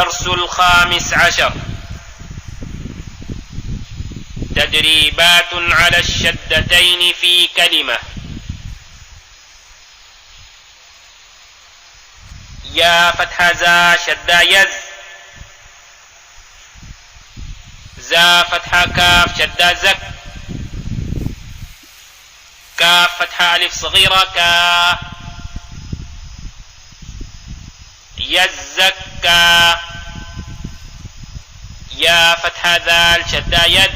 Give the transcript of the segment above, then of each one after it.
الدرس 15. تدريبات على الشدتين في كلمة. يا فتحة زا شدة يز. زا فتحة كاف شدة زك. كاف فتحة ألف صغيرة كا. يزكى. يا فتحة ذال شدة يد.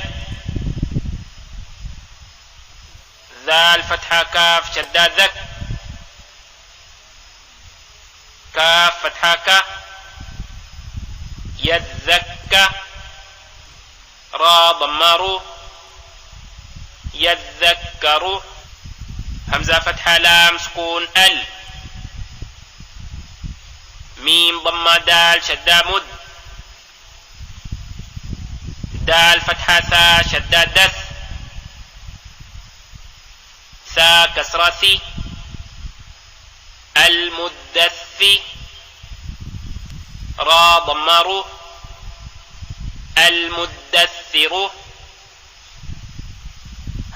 ذال فتحة كاف شدة ذك. كاف فتحة ك. يذكى. را ضمارو. يذكروا. همزة فتحة لام سكون ال. ميم ضمة دال شدة مد. دال فتحة ثا شدة دث. ثا كسرة ثي. المدثي. را ضمارو. المدثر.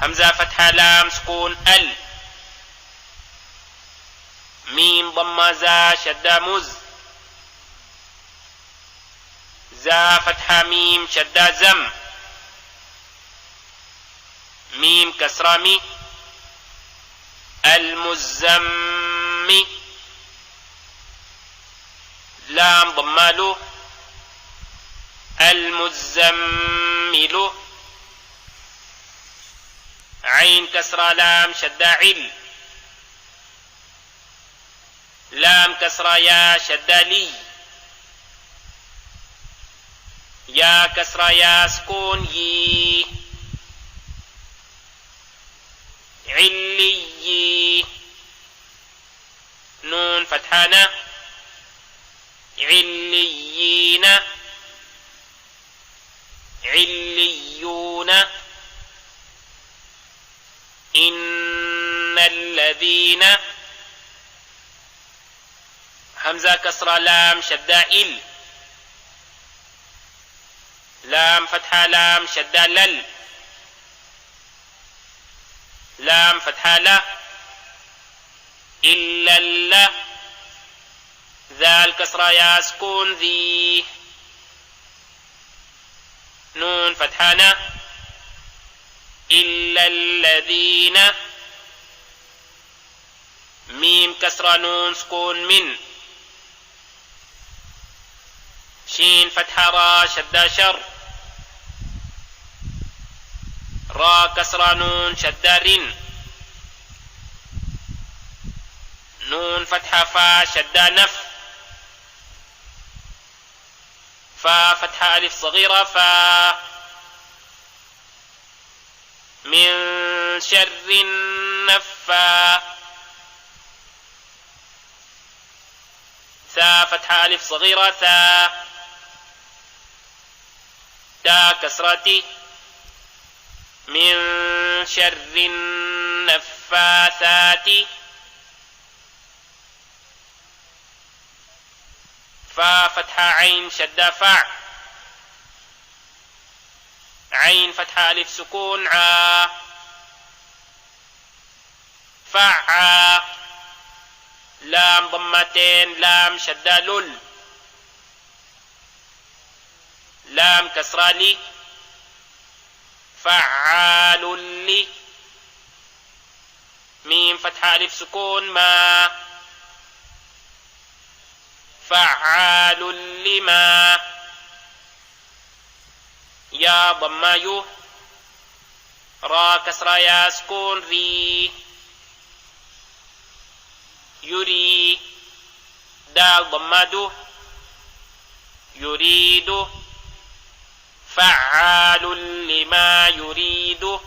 همزة فتحة لام سكون ال. ميم ضمة زا شدة مز. زا فتحة ميم شدة زم. ميم كسرة مي. المزمي. لام ضمالو. المزمل. عين كسرة لام شدة عل. لام كسرة يا شدة لي. يا كسرة يا سكون يي. علي. نون فتحانة. عليين. عليون. إن الذين. همزة كسرة لام شدة إل. لام فتحة لام شدة لل. لام فتحة لا. إلا اللا. ذال كسرة يا سكون ذي. نون فتحانة. إلا الذين. ميم كسرة نون سكون من. شين فتحة را شدة شر. را كسرة نون شدة رن. نون فتحة فا شدة نف. فا فتحة ألف صغيرة فا. من شر النفا. ثا فتحة ألف صغيرة ثا. تا كسرتي. من شر النفاثات. فا فتحة عين شدة فع. عين فتحة ألف سكون عا. فعا. لام ضمتين لام شدة لل. لام كسرة لي. فعال لي. ميم فتحة ألف سكون ما. فعال لما. يا ضمايو. را كسرة يا سكون ري. يري. دال ضمادو. يريد. فعال لما يريد.